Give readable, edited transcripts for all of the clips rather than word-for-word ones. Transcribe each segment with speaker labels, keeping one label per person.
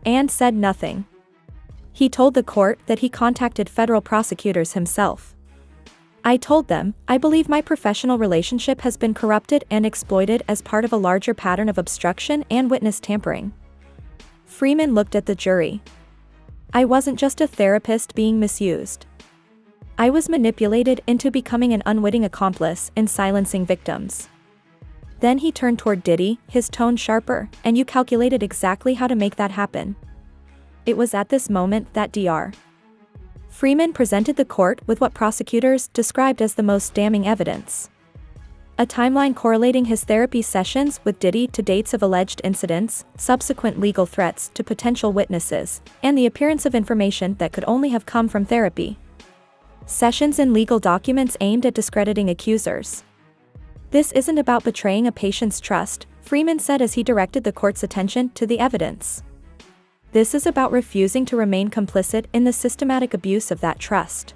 Speaker 1: and said nothing. He told the court that he contacted federal prosecutors himself. "I told them, I believe my professional relationship has been corrupted and exploited as part of a larger pattern of obstruction and witness tampering." Freeman looked at the jury. "I wasn't just a therapist being misused. I was manipulated into becoming an unwitting accomplice in silencing victims." Then he turned toward Diddy, his tone sharper, "And you calculated exactly how to make that happen." It was at this moment that Dr. Freeman presented the court with what prosecutors described as the most damning evidence. A timeline correlating his therapy sessions with Diddy to dates of alleged incidents, subsequent legal threats to potential witnesses, and the appearance of information that could only have come from therapy sessions in legal documents aimed at discrediting accusers. "This isn't about betraying a patient's trust," Freeman said as he directed the court's attention to the evidence. "This is about refusing to remain complicit in the systematic abuse of that trust."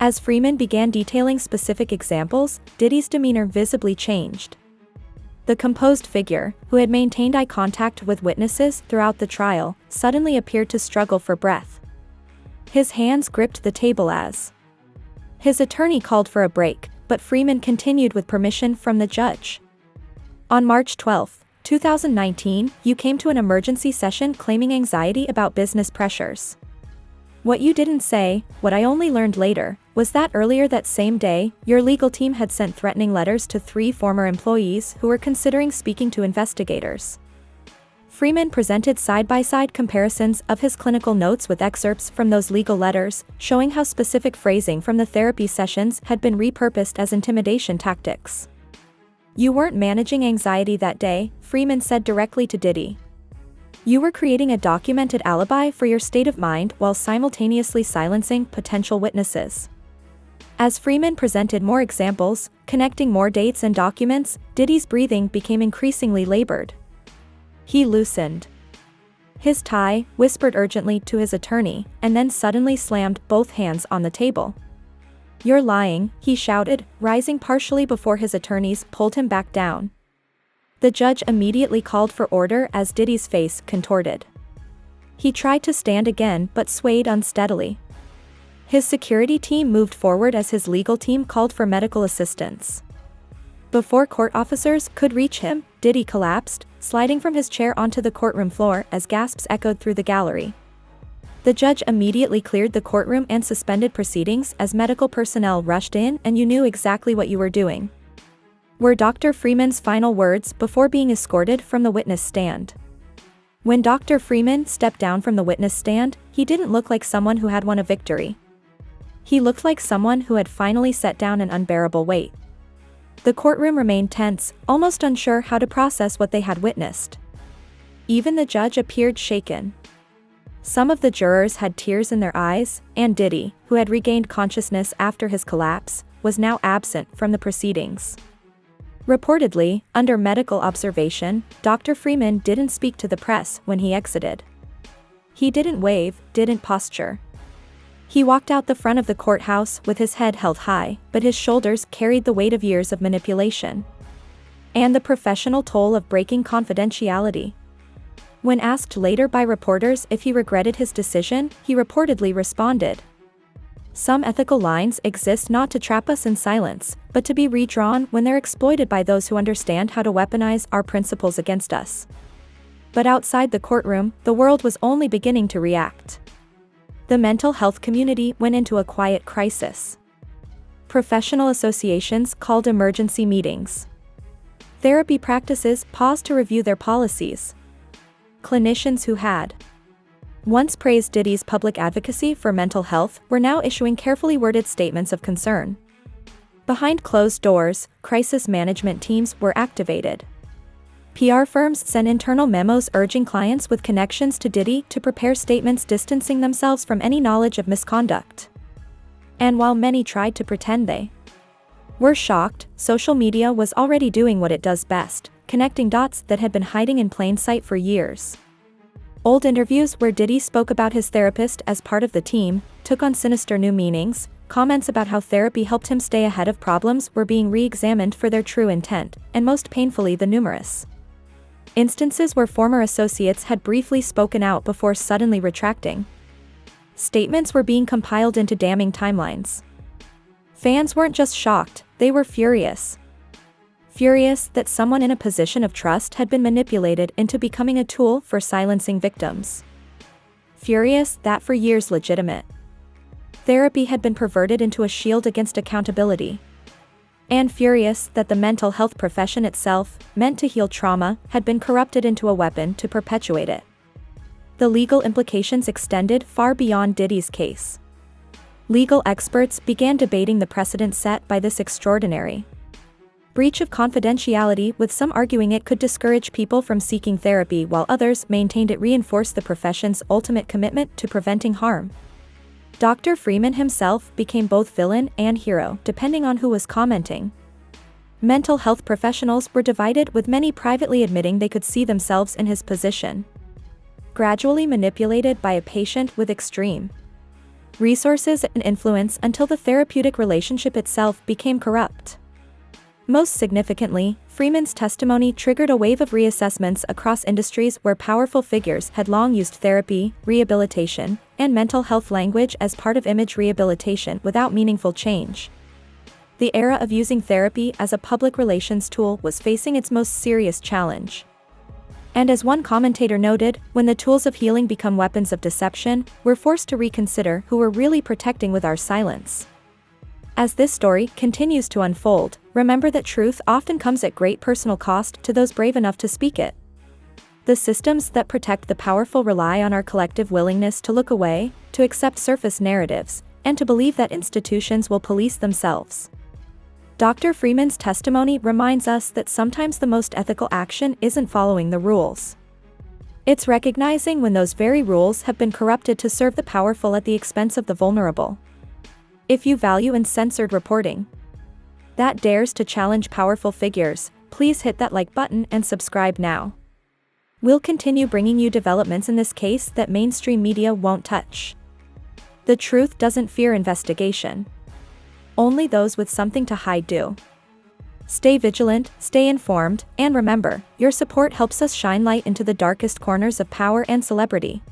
Speaker 1: As Freeman began detailing specific examples, Diddy's demeanor visibly changed. The composed figure, who had maintained eye contact with witnesses throughout the trial, suddenly appeared to struggle for breath. His hands gripped the table as his attorney called for a break, but Freeman continued with permission from the judge. "On March 12, 2019, you came to an emergency session claiming anxiety about business pressures. What you didn't say, what I only learned later, was that earlier that same day, your legal team had sent threatening letters to 3 former employees who were considering speaking to investigators." Freeman presented side-by-side comparisons of his clinical notes with excerpts from those legal letters, showing how specific phrasing from the therapy sessions had been repurposed as intimidation tactics. "You weren't managing anxiety that day," Freeman said directly to Diddy. "You were creating a documented alibi for your state of mind while simultaneously silencing potential witnesses." As Freeman presented more examples, connecting more dates and documents, Diddy's breathing became increasingly labored. He loosened his tie, whispered urgently to his attorney, and then suddenly slammed both hands on the table. "You're lying," he shouted, rising partially before his attorneys pulled him back down. The judge immediately called for order as Diddy's face contorted. He tried to stand again but swayed unsteadily. His security team moved forward as his legal team called for medical assistance. Before court officers could reach him, Diddy collapsed, sliding from his chair onto the courtroom floor as gasps echoed through the gallery. The judge immediately cleared the courtroom and suspended proceedings as medical personnel rushed in. "And you knew exactly what you were doing," were Dr. Freeman's final words before being escorted from the witness stand. When Dr. Freeman stepped down from the witness stand, he didn't look like someone who had won a victory. He looked like someone who had finally set down an unbearable weight. The courtroom remained tense, almost unsure how to process what they had witnessed. Even the judge appeared shaken. Some of the jurors had tears in their eyes, and Diddy, who had regained consciousness after his collapse, was now absent from the proceedings. Reportedly, under medical observation, Dr. Freeman didn't speak to the press when he exited. He didn't wave, didn't posture. He walked out the front of the courthouse with his head held high, but his shoulders carried the weight of years of manipulation and the professional toll of breaking confidentiality. When asked later by reporters if he regretted his decision, he reportedly responded, "Some ethical lines exist not to trap us in silence, but to be redrawn when they're exploited by those who understand how to weaponize our principles against us." But outside the courtroom, the world was only beginning to react. The mental health community went into a quiet crisis. Professional associations called emergency meetings. Therapy practices paused to review their policies. Clinicians who had once praised Diddy's public advocacy for mental health were now issuing carefully worded statements of concern. Behind closed doors, crisis management teams were activated. PR firms sent internal memos urging clients with connections to Diddy to prepare statements distancing themselves from any knowledge of misconduct. And while many tried to pretend they were shocked, social media was already doing what it does best, connecting dots that had been hiding in plain sight for years. Old interviews where Diddy spoke about his therapist as part of the team took on sinister new meanings. Comments about how therapy helped him stay ahead of problems were being re-examined for their true intent, and most painfully the numerous Instances where former associates had briefly spoken out before suddenly retracting. Statements were being compiled into damning timelines. Fans weren't just shocked, they were furious. Furious that someone in a position of trust had been manipulated into becoming a tool for silencing victims. Furious that for years legitimate therapy had been perverted into a shield against accountability. And furious that the mental health profession itself, meant to heal trauma, had been corrupted into a weapon to perpetuate it. The legal implications extended far beyond Diddy's case. Legal experts began debating the precedent set by this extraordinary breach of confidentiality, with some arguing it could discourage people from seeking therapy while others maintained it reinforced the profession's ultimate commitment to preventing harm. Dr. Freeman himself became both villain and hero, depending on who was commenting. Mental health professionals were divided, with many privately admitting they could see themselves in his position. Gradually manipulated by a patient with extreme resources and influence until the therapeutic relationship itself became corrupt. Most significantly, Freeman's testimony triggered a wave of reassessments across industries where powerful figures had long used therapy, rehabilitation, and mental health language as part of image rehabilitation without meaningful change. The era of using therapy as a public relations tool was facing its most serious challenge. And as one commentator noted, when the tools of healing become weapons of deception, we're forced to reconsider who we're really protecting with our silence. As this story continues to unfold, remember that truth often comes at great personal cost to those brave enough to speak it. The systems that protect the powerful rely on our collective willingness to look away, to accept surface narratives, and to believe that institutions will police themselves. Dr. Freeman's testimony reminds us that sometimes the most ethical action isn't following the rules. It's recognizing when those very rules have been corrupted to serve the powerful at the expense of the vulnerable. If you value uncensored reporting that dares to challenge powerful figures, please hit that like button and subscribe now. We'll continue bringing you developments in this case that mainstream media won't touch. The truth doesn't fear investigation. Only those with something to hide do. Stay vigilant, stay informed, and remember, your support helps us shine light into the darkest corners of power and celebrity.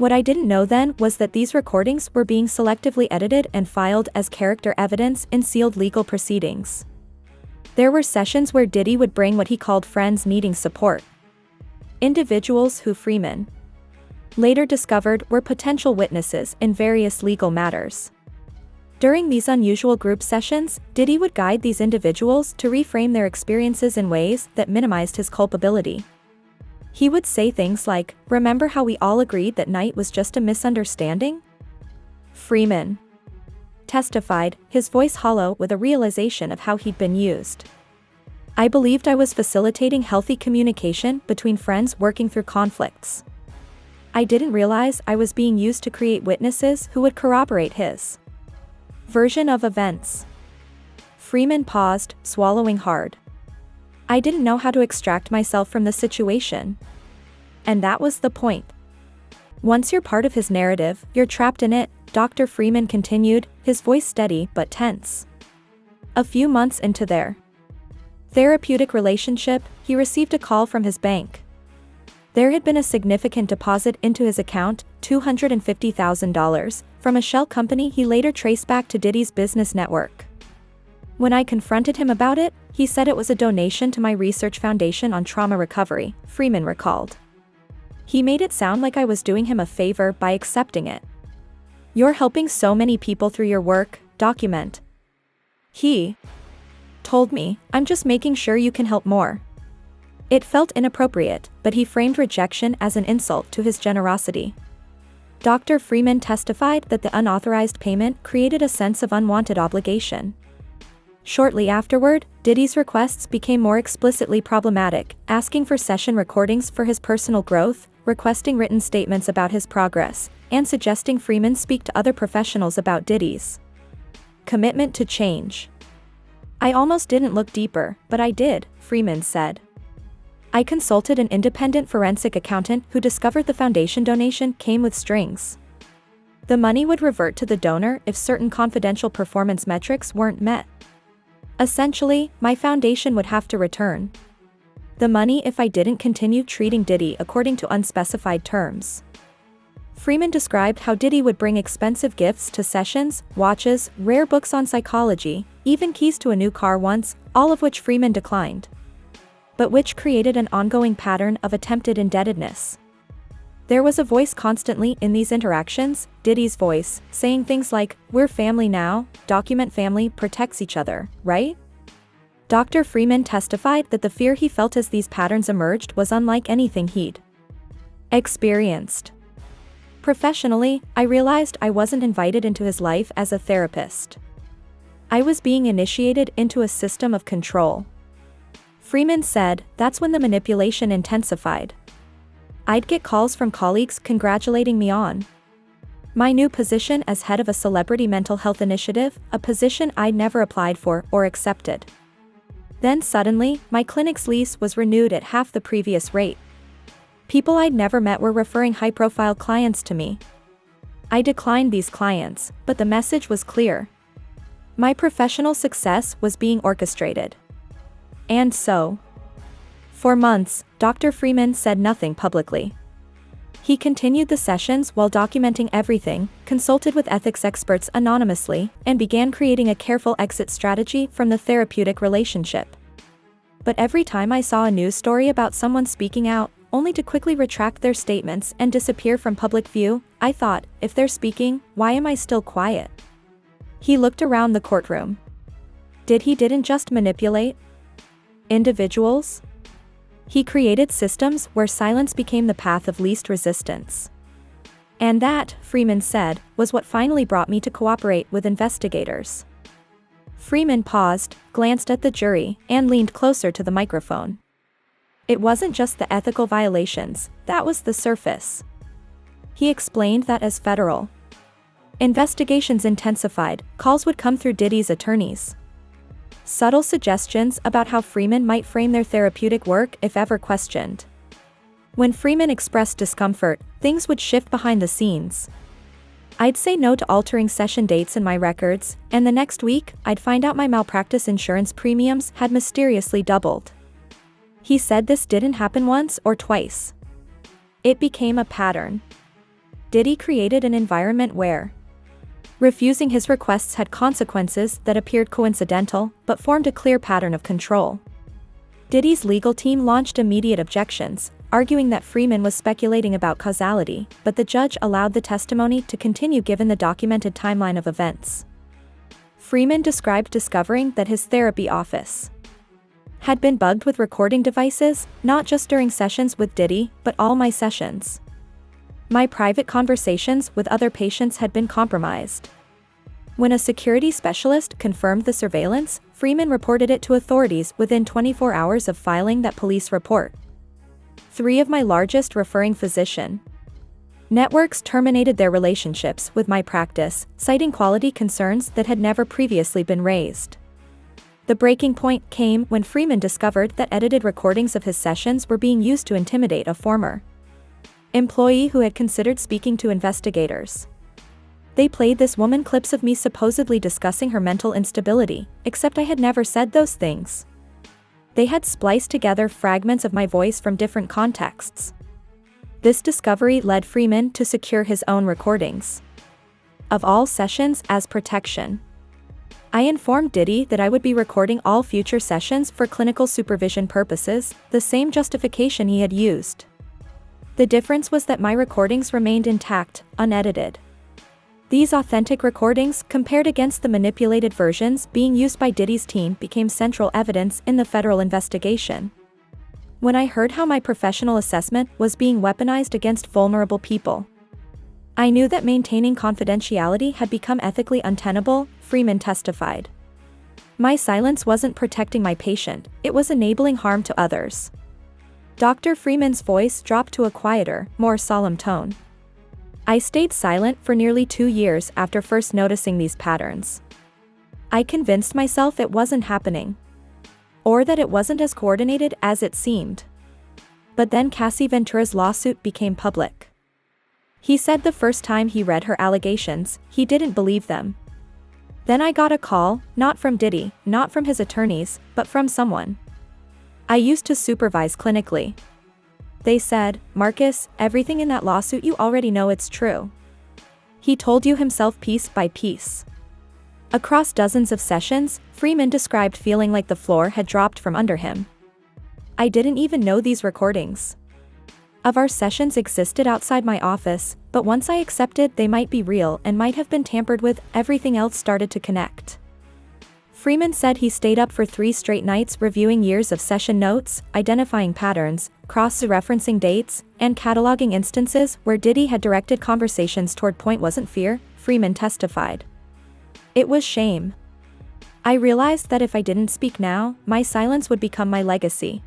Speaker 1: What I didn't know then was that these recordings were being selectively edited and filed as character evidence in sealed legal proceedings. There were sessions where Diddy would bring what he called friends needing support. Individuals who Freeman later discovered were potential witnesses in various legal matters. During these unusual group sessions, Diddy would guide these individuals to reframe their experiences in ways that minimized his culpability. He would say things like, "Remember how we all agreed that night was just a misunderstanding?" Freeman testified, his voice hollow with a realization of how he'd been used. "I believed I was facilitating healthy communication between friends working through conflicts. I didn't realize I was being used to create witnesses who would corroborate his version of events." Freeman paused, swallowing hard. "I didn't know how to extract myself from the situation. And that was the point. Once you're part of his narrative, you're trapped in it," Dr. Freeman continued, his voice steady but tense. A few months into their therapeutic relationship, he received a call from his bank. There had been a significant deposit into his account, $250,000, from a shell company he later traced back to Diddy's business network. "When I confronted him about it, he said it was a donation to my research foundation on trauma recovery," Freeman recalled. "He made it sound like I was doing him a favor by accepting it. 'You're helping so many people through your work, document,' he told me. 'I'm just making sure you can help more.'" It felt inappropriate, but he framed rejection as an insult to his generosity. Dr. Freeman testified that the unauthorized payment created a sense of unwanted obligation. Shortly afterward, Diddy's requests became more explicitly problematic, asking for session recordings for his personal growth, requesting written statements about his progress, and suggesting Freeman speak to other professionals about Diddy's commitment to change. "I almost didn't look deeper, but I did," Freeman said. "I consulted an independent forensic accountant who discovered the foundation donation came with strings. The money would revert to the donor if certain confidential performance metrics weren't met. Essentially, my foundation would have to return the money if I didn't continue treating Diddy according to unspecified terms." Freeman described how Diddy would bring expensive gifts to sessions, watches, rare books on psychology, even keys to a new car once, all of which Freeman declined, but which created an ongoing pattern of attempted indebtedness. There was a voice constantly in these interactions, Diddy's voice, saying things like, "We're family now, document family protects each other, right?" Dr. Freeman testified that the fear he felt as these patterns emerged was unlike anything he'd experienced. "Professionally, I realized I wasn't invited into his life as a therapist. I was being initiated into a system of control." Freeman said, "That's when the manipulation intensified. I'd get calls from colleagues congratulating me on my new position as head of a celebrity mental health initiative, a position I'd never applied for or accepted. Then suddenly, my clinic's lease was renewed at half the previous rate. People I'd never met were referring high-profile clients to me. I declined these clients, but the message was clear. My professional success was being orchestrated. And so, for months, Dr. Freeman said nothing publicly. He continued the sessions while documenting everything, consulted with ethics experts anonymously, and began creating a careful exit strategy from the therapeutic relationship. But every time I saw a news story about someone speaking out, only to quickly retract their statements and disappear from public view, I thought, if they're speaking, why am I still quiet?" He looked around the courtroom. Didn't just manipulate individuals? He created systems where silence became the path of least resistance. And that, Freeman said, was what finally brought me to cooperate with investigators. Freeman paused, glanced at the jury, and leaned closer to the microphone. It wasn't just the ethical violations, that was the surface. He explained that as federal investigations intensified, calls would come through Diddy's attorneys. Subtle suggestions about how Freeman might frame their therapeutic work if ever questioned. When Freeman expressed discomfort, things would shift behind the scenes. I'd say no to altering session dates in my records, and the next week, I'd find out my malpractice insurance premiums had mysteriously doubled. He said this didn't happen once or twice. It became a pattern. Diddy created an environment where refusing his requests had consequences that appeared coincidental but formed a clear pattern of control. Diddy's legal team launched immediate objections, arguing that Freeman was speculating about causality, but the judge allowed the testimony to continue given the documented timeline of events. Freeman described discovering that his therapy office had been bugged with recording devices, not just during sessions with Diddy, but all my sessions. My private conversations with other patients had been compromised. When a security specialist confirmed the surveillance, Freeman reported it to authorities within 24 hours of filing that police report. 3 of my largest referring physician networks terminated their relationships with my practice, citing quality concerns that had never previously been raised. The breaking point came when Freeman discovered that edited recordings of his sessions were being used to intimidate a former employee who had considered speaking to investigators. They played this woman clips of me supposedly discussing her mental instability, except I had never said those things. They had spliced together fragments of my voice from different contexts. This discovery led Freeman to secure his own recordings of all sessions as protection. I informed Diddy that I would be recording all future sessions for clinical supervision purposes, the same justification he had used. The difference was that my recordings remained intact, unedited. These authentic recordings, compared against the manipulated versions being used by Diddy's team, became central evidence in the federal investigation. When I heard how my professional assessment was being weaponized against vulnerable people, I knew that maintaining confidentiality had become ethically untenable, Freeman testified. My silence wasn't protecting my patient, it was enabling harm to others. Dr. Freeman's voice dropped to a quieter, more solemn tone. I stayed silent for nearly 2 years after first noticing these patterns. I convinced myself it wasn't happening, or that it wasn't as coordinated as it seemed. But then Cassie Ventura's lawsuit became public. He said the first time he read her allegations, he didn't believe them. Then I got a call, not from Diddy, not from his attorneys, but from someone I used to supervise clinically. They said, "Marcus, everything in that lawsuit you already know it's true. He told you himself piece by piece." Across dozens of sessions, Freeman described feeling like the floor had dropped from under him. I didn't even know these recordings of our sessions existed outside my office, but once I accepted they might be real and might have been tampered with, everything else started to connect. Freeman said he stayed up for 3 straight nights reviewing years of session notes, identifying patterns, cross-referencing dates, and cataloging instances where Diddy had directed conversations toward. Point wasn't fear, Freeman testified. It was shame. I realized that if I didn't speak now, my silence would become my legacy.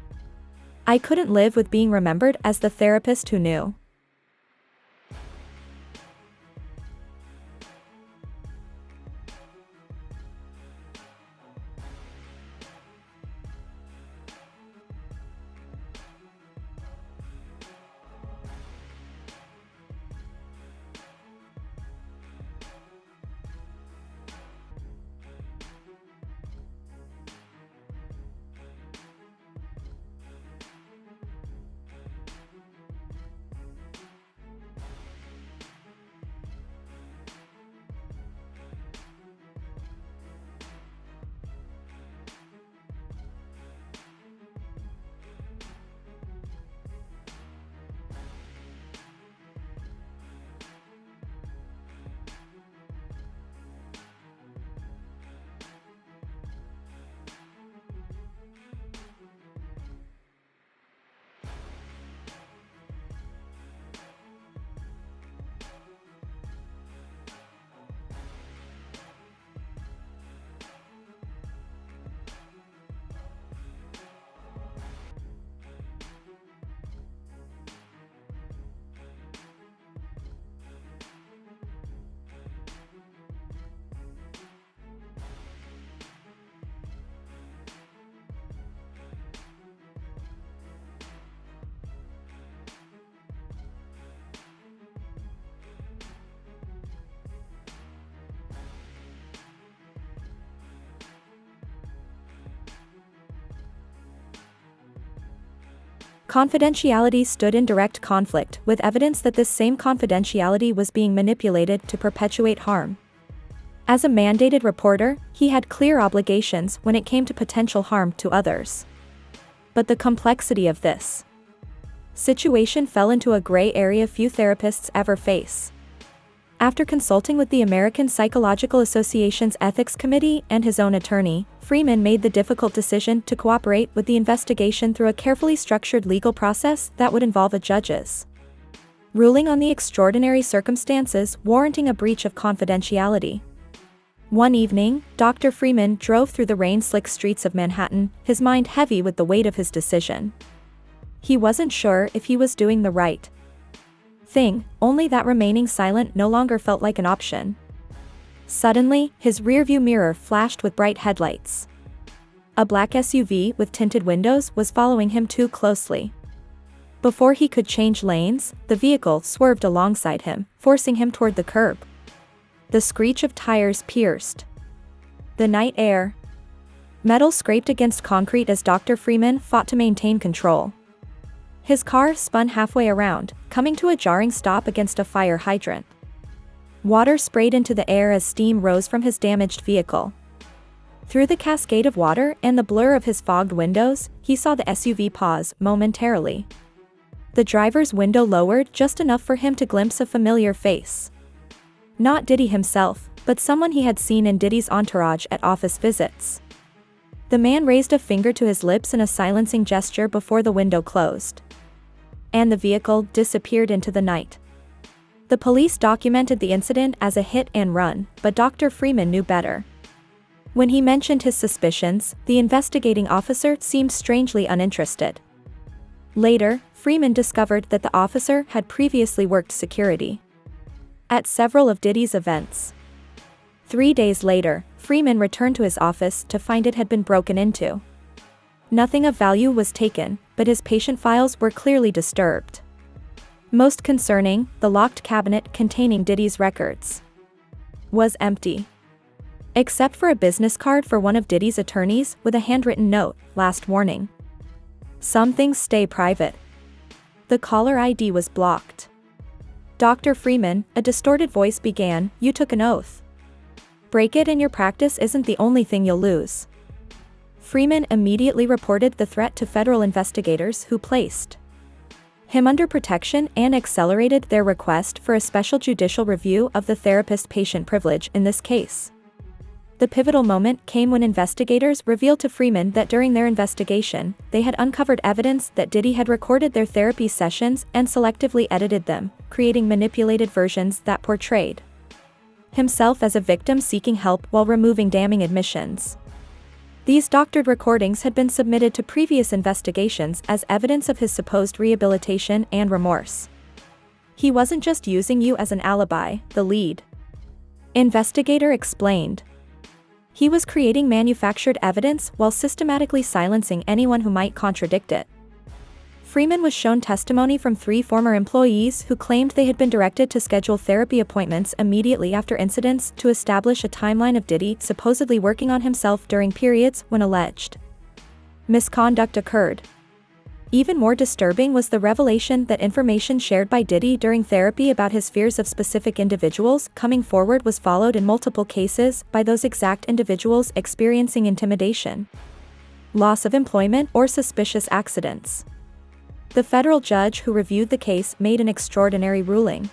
Speaker 1: I couldn't live with being remembered as the therapist who knew. Confidentiality stood in direct conflict with evidence that this same confidentiality was being manipulated to perpetuate harm. As a mandated reporter, he had clear obligations when it came to potential harm to others. But the complexity of this situation fell into a gray area few therapists ever face. After consulting with the American Psychological Association's Ethics Committee and his own attorney, Freeman made the difficult decision to cooperate with the investigation through a carefully structured legal process that would involve a judge's ruling on the extraordinary circumstances warranting a breach of confidentiality. One evening, Dr. Freeman drove through the rain-slick streets of Manhattan, his mind heavy with the weight of his decision. He wasn't sure if he was doing the right thing, only that remaining silent no longer felt like an option. Suddenly, his rearview mirror flashed with bright headlights. A black SUV with tinted windows was following him too closely. Before he could change lanes, the vehicle swerved alongside him, forcing him toward the curb. The screech of tires pierced the night air. Metal scraped against concrete as Dr. Freeman fought to maintain control. His car spun halfway around, coming to a jarring stop against a fire hydrant. Water sprayed into the air as steam rose from his damaged vehicle. Through the cascade of water and the blur of his fogged windows, he saw the SUV pause momentarily. The driver's window lowered just enough for him to glimpse a familiar face. Not Diddy himself, but someone he had seen in Diddy's entourage at office visits. The man raised a finger to his lips in a silencing gesture before the window closed. And the vehicle disappeared into the night. The police documented the incident as a hit and run, but Dr. Freeman knew better. When he mentioned his suspicions, the investigating officer seemed strangely uninterested. Later, Freeman discovered that the officer had previously worked security at several of Diddy's events. 3 days later, Freeman returned to his office to find it had been broken into. Nothing of value was taken, but his patient files were clearly disturbed. Most concerning, the locked cabinet containing Diddy's records was empty. Except for a business card for one of Diddy's attorneys with a handwritten note, "Last warning. Some things stay private." The caller ID was blocked. Dr. Freeman, a distorted voice began, "You took an oath. Break it and your practice isn't the only thing you'll lose." Freeman immediately reported the threat to federal investigators who placed him under protection and accelerated their request for a special judicial review of the therapist-patient privilege in this case. The pivotal moment came when investigators revealed to Freeman that during their investigation, they had uncovered evidence that Diddy had recorded their therapy sessions and selectively edited them, creating manipulated versions that portrayed himself as a victim seeking help while removing damning admissions. These doctored recordings had been submitted to previous investigations as evidence of his supposed rehabilitation and remorse. "He wasn't just using you as an alibi," the lead investigator explained. "He was creating manufactured evidence while systematically silencing anyone who might contradict it." Freeman was shown testimony from 3 former employees who claimed they had been directed to schedule therapy appointments immediately after incidents to establish a timeline of Diddy supposedly working on himself during periods when alleged misconduct occurred. Even more disturbing was the revelation that information shared by Diddy during therapy about his fears of specific individuals coming forward was followed in multiple cases by those exact individuals experiencing intimidation, loss of employment, or suspicious accidents. The federal judge who reviewed the case made an extraordinary ruling.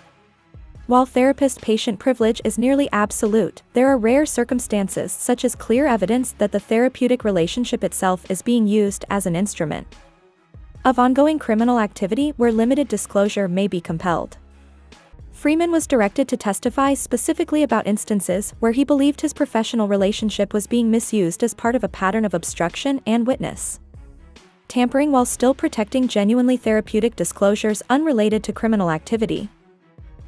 Speaker 1: While therapist-patient privilege is nearly absolute, there are rare circumstances such as clear evidence that the therapeutic relationship itself is being used as an instrument of ongoing criminal activity where limited disclosure may be compelled. Freeman was directed to testify specifically about instances where he believed his professional relationship was being misused as part of a pattern of obstruction and witness tampering while still protecting genuinely therapeutic disclosures unrelated to criminal activity.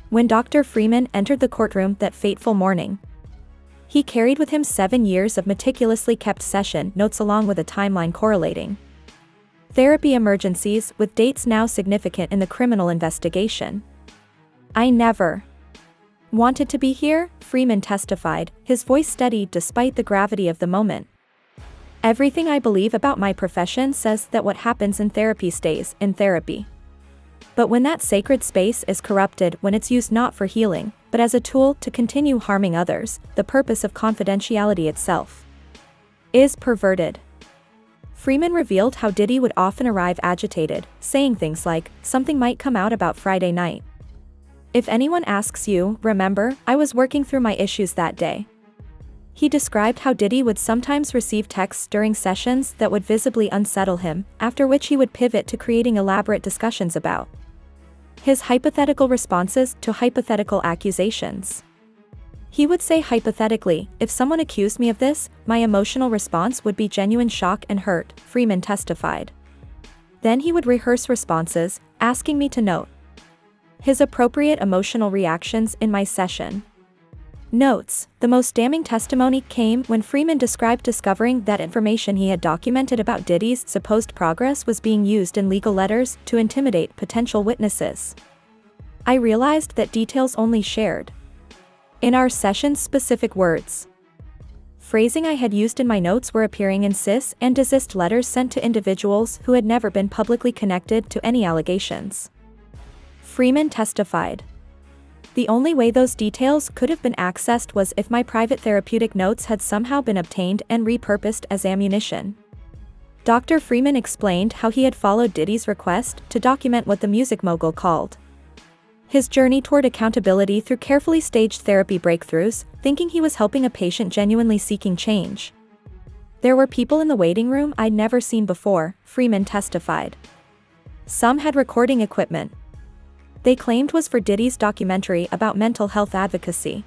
Speaker 1: When Dr. Freeman entered the courtroom that fateful morning, he carried with him 7 years of meticulously kept session notes along with a timeline correlating therapy emergencies with dates now significant in the criminal investigation. "I never wanted to be here," Freeman testified, his voice steady despite the gravity of the moment. Everything I believe about my profession says that what happens in therapy stays in therapy. But when that sacred space is corrupted, when it's used not for healing, but as a tool to continue harming others, the purpose of confidentiality itself is perverted. Freeman revealed how Diddy would often arrive agitated, saying things like, "Something might come out about Friday night. If anyone asks you, remember, I was working through my issues that day." He described how Diddy would sometimes receive texts during sessions that would visibly unsettle him, after which he would pivot to creating elaborate discussions about his hypothetical responses to hypothetical accusations. He would say hypothetically, "If someone accused me of this, my emotional response would be genuine shock and hurt," Freeman testified. Then he would rehearse responses, asking me to note his appropriate emotional reactions in my session. Notes: the most damning testimony came when Freeman described discovering that information he had documented about Diddy's supposed progress was being used in legal letters to intimidate potential witnesses. "I realized that details only shared in our session's specific words. Phrasing I had used in my notes were appearing in cis and desist letters sent to individuals who had never been publicly connected to any allegations." Freeman testified. "The only way those details could have been accessed was if my private therapeutic notes had somehow been obtained and repurposed as ammunition." Dr. Freeman explained how he had followed Diddy's request to document what the music mogul called his journey toward accountability through carefully staged therapy breakthroughs, thinking he was helping a patient genuinely seeking change. "There were people in the waiting room I'd never seen before," Freeman testified. "Some had recording equipment they claimed was for Diddy's documentary about mental health advocacy.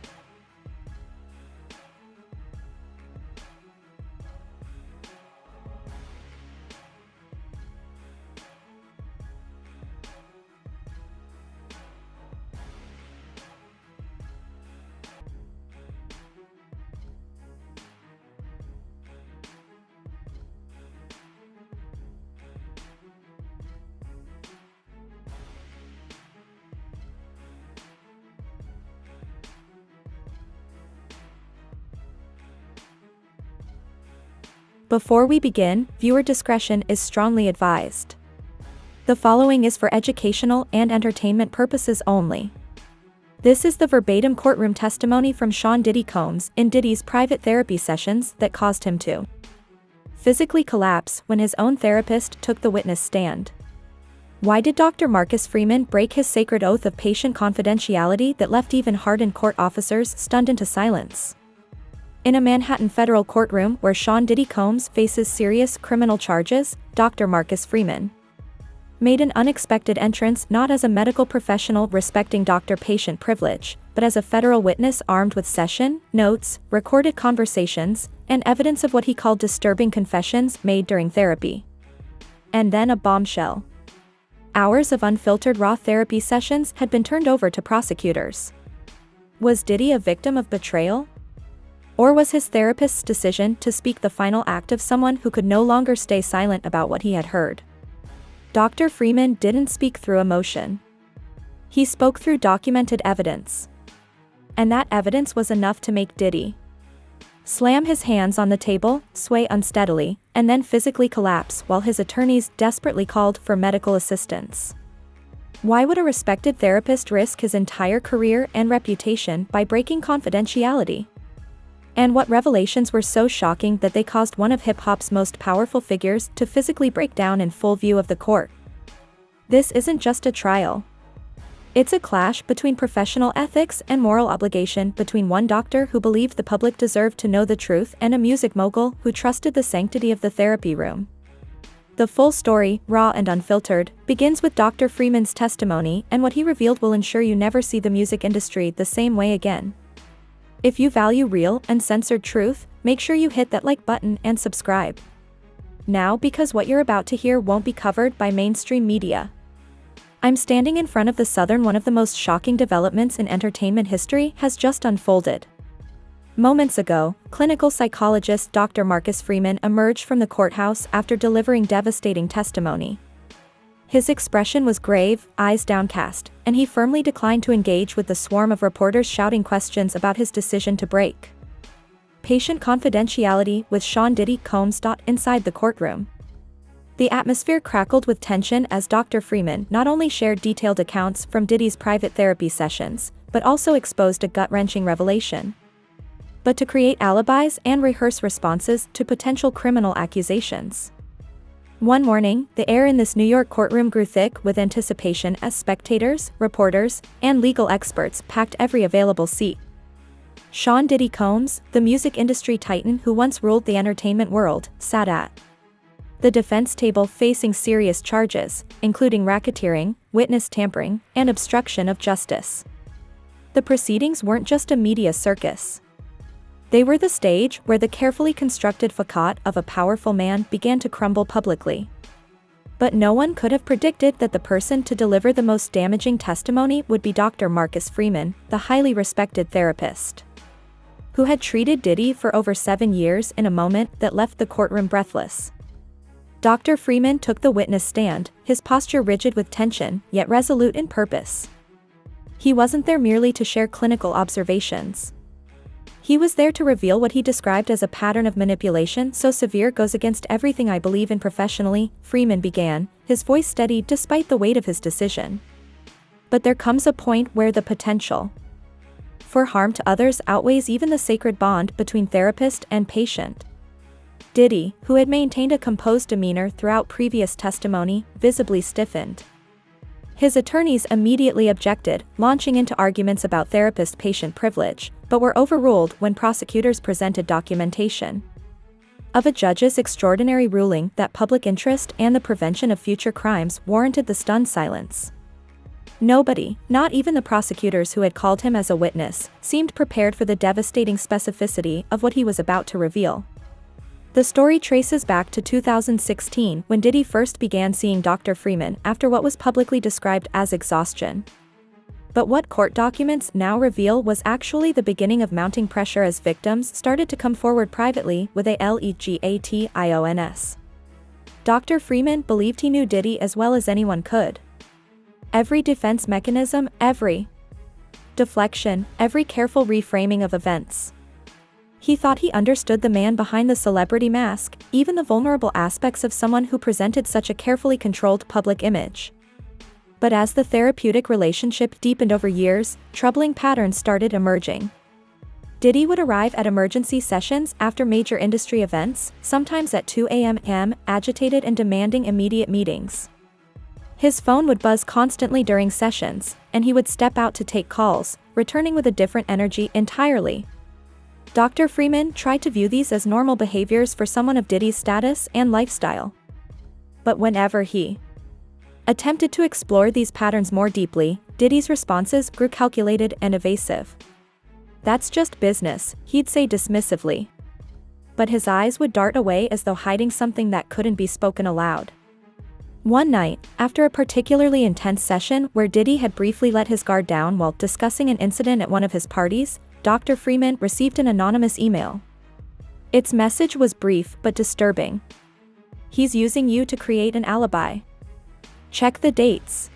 Speaker 1: Before we begin, viewer discretion is strongly advised. The following is for educational and entertainment purposes only. This is the verbatim courtroom testimony from Sean Diddy Combs in Diddy's private therapy sessions that caused him to physically collapse when his own therapist took the witness stand. Why did Dr. Marcus Freeman break his sacred oath of patient confidentiality that left even hardened court officers stunned into silence? In a Manhattan federal courtroom where Sean Diddy Combs faces serious criminal charges, Dr. Marcus Freeman made an unexpected entrance not as a medical professional respecting doctor-patient privilege, but as a federal witness armed with session notes, recorded conversations, and evidence of what he called disturbing confessions made during therapy. And then a bombshell. Hours of unfiltered raw therapy sessions had been turned over to prosecutors. Was Diddy a victim of betrayal? Or was his therapist's decision to speak the final act of someone who could no longer stay silent about what he had heard? Dr. Freeman didn't speak through emotion. He spoke through documented evidence. And that evidence was enough to make Diddy slam his hands on the table, sway unsteadily, and then physically collapse while his attorneys desperately called for medical assistance. Why would a respected therapist risk his entire career and reputation by breaking confidentiality? And what revelations were so shocking that they caused one of hip-hop's most powerful figures to physically break down in full view of the court? This isn't just a trial. It's a clash between professional ethics and moral obligation, between one doctor who believed the public deserved to know the truth and a music mogul who trusted the sanctity of the therapy room. The full story, raw and unfiltered, begins with Dr. Freeman's testimony, and what he revealed will ensure you never see the music industry the same way again. If you value real, uncensored truth, make sure you hit that like button and subscribe now, because what you're about to hear won't be covered by mainstream media. I'm standing in front of the Southern. One of the most shocking developments in entertainment history has just unfolded. Moments ago, clinical psychologist Dr. Marcus Freeman emerged from the courthouse after delivering devastating testimony. His expression was grave, eyes downcast, and he firmly declined to engage with the swarm of reporters shouting questions about his decision to break Patient Confidentiality with Sean Diddy Combs. Inside the courtroom. The atmosphere crackled with tension as Dr. Freeman not only shared detailed accounts from Diddy's private therapy sessions, but also exposed a gut-wrenching revelation. But to create alibis and rehearse responses to potential criminal accusations. One morning, the air in this New York courtroom grew thick with anticipation as spectators, reporters, and legal experts packed every available seat. Sean Diddy Combs, the music industry titan who once ruled the entertainment world, sat at the defense table facing serious charges, including racketeering, witness tampering, and obstruction of justice. The proceedings weren't just a media circus. They were the stage where the carefully constructed facade of a powerful man began to crumble publicly. But no one could have predicted that the person to deliver the most damaging testimony would be Dr. Marcus Freeman, the highly respected therapist, who had treated Diddy for over 7 years in a moment that left the courtroom breathless. Dr. Freeman took the witness stand, his posture rigid with tension, yet resolute in purpose. He wasn't there merely to share clinical observations. He was there to reveal what he described as a pattern of manipulation so severe goes against everything I believe in professionally, Freeman began, his voice steady despite the weight of his decision. But there comes a point where the potential for harm to others outweighs even the sacred bond between therapist and patient. Diddy, who had maintained a composed demeanor throughout previous testimony, visibly stiffened. His attorneys immediately objected, launching into arguments about therapist-patient privilege, but were overruled when prosecutors presented documentation of a judge's extraordinary ruling that public interest and the prevention of future crimes warranted the stunned silence. Nobody, not even the prosecutors who had called him as a witness, seemed prepared for the devastating specificity of what he was about to reveal. The story traces back to 2016 when Diddy first began seeing Dr. Freeman after what was publicly described as exhaustion. But what court documents now reveal was actually the beginning of mounting pressure as victims started to come forward privately with a legations. Dr. Freeman believed he knew Diddy as well as anyone could. Every defense mechanism, every deflection, every careful reframing of events. He thought he understood the man behind the celebrity mask, even the vulnerable aspects of someone who presented such a carefully controlled public image. But as the therapeutic relationship deepened over years, troubling patterns started emerging. Diddy would arrive at emergency sessions after major industry events, sometimes at 2 a.m., agitated and demanding immediate meetings. His phone would buzz constantly during sessions, and he would step out to take calls, returning with a different energy entirely. Dr. Freeman tried to view these as normal behaviors for someone of Diddy's status and lifestyle. But whenever he attempted to explore these patterns more deeply, Diddy's responses grew calculated and evasive. "That's just business," he'd say dismissively. But his eyes would dart away as though hiding something that couldn't be spoken aloud. One night, after a particularly intense session where Diddy had briefly let his guard down while discussing an incident at one of his parties, Dr. Freeman received an anonymous email. Its message was brief but disturbing. "He's using you to create an alibi. Check the dates."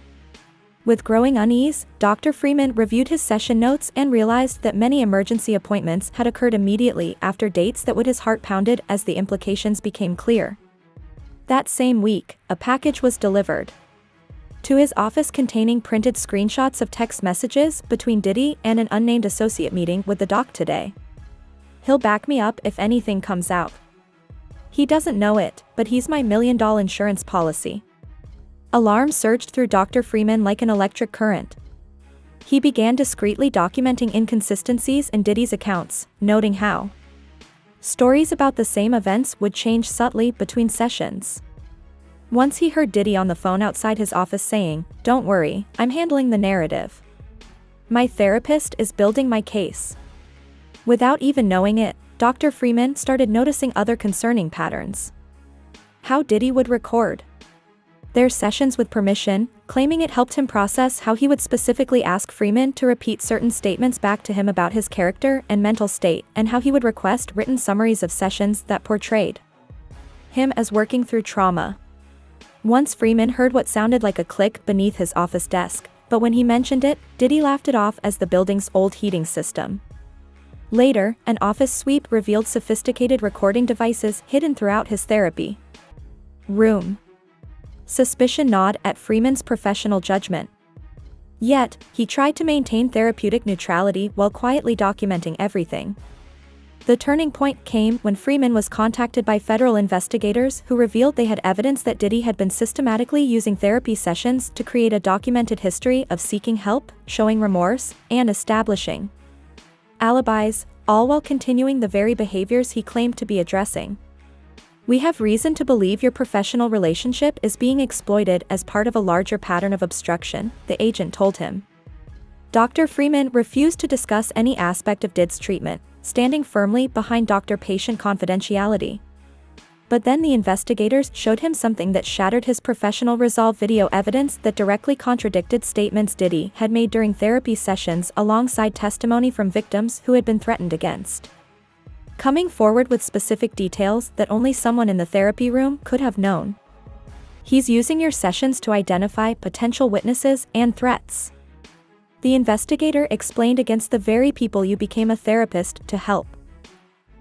Speaker 1: With growing unease, Dr. Freeman reviewed his session notes and realized that many emergency appointments had occurred immediately after dates that would his heart pounded as the implications became clear. That same week, a package was delivered to his office containing printed screenshots of text messages between Diddy and an unnamed associate meeting with the doc today. "He'll back me up if anything comes out. He doesn't know it, but he's my $1 million insurance policy." Alarm surged through Dr. Freeman like an electric current. He began discreetly documenting inconsistencies in Diddy's accounts, noting how stories about the same events would change subtly between sessions. Once he heard Diddy on the phone outside his office saying, "Don't worry, I'm handling the narrative. My therapist is building my case." Without even knowing it, Dr. Freeman started noticing other concerning patterns. How Diddy would record their sessions with permission, claiming it helped him process how he would specifically ask Freeman to repeat certain statements back to him about his character and mental state, and how he would request written summaries of sessions that portrayed him as working through trauma. Once Freeman heard what sounded like a click beneath his office desk, but when he mentioned it, Diddy laughed it off as the building's old heating system. Later, an office sweep revealed sophisticated recording devices hidden throughout his therapy room. Suspicion gnawed at Freeman's professional judgment. Yet, he tried to maintain therapeutic neutrality while quietly documenting everything. The turning point came when Freeman was contacted by federal investigators who revealed they had evidence that Diddy had been systematically using therapy sessions to create a documented history of seeking help, showing remorse, and establishing alibis, all while continuing the very behaviors he claimed to be addressing. "We have reason to believe your professional relationship is being exploited as part of a larger pattern of obstruction," the agent told him. Dr. Freeman refused to discuss any aspect of Diddy's treatment, standing firmly behind doctor-patient confidentiality. But then the investigators showed him something that shattered his professional resolve: video evidence that directly contradicted statements Diddy had made during therapy sessions alongside testimony from victims who had been threatened against, coming forward with specific details that only someone in the therapy room could have known. "He's using your sessions to identify potential witnesses and threats," the investigator explained, "against the very people you became a therapist to help."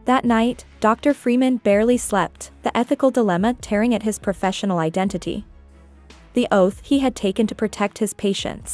Speaker 1: That night, Dr. Freeman barely slept, the ethical dilemma tearing at his professional identity. The oath he had taken to protect his patients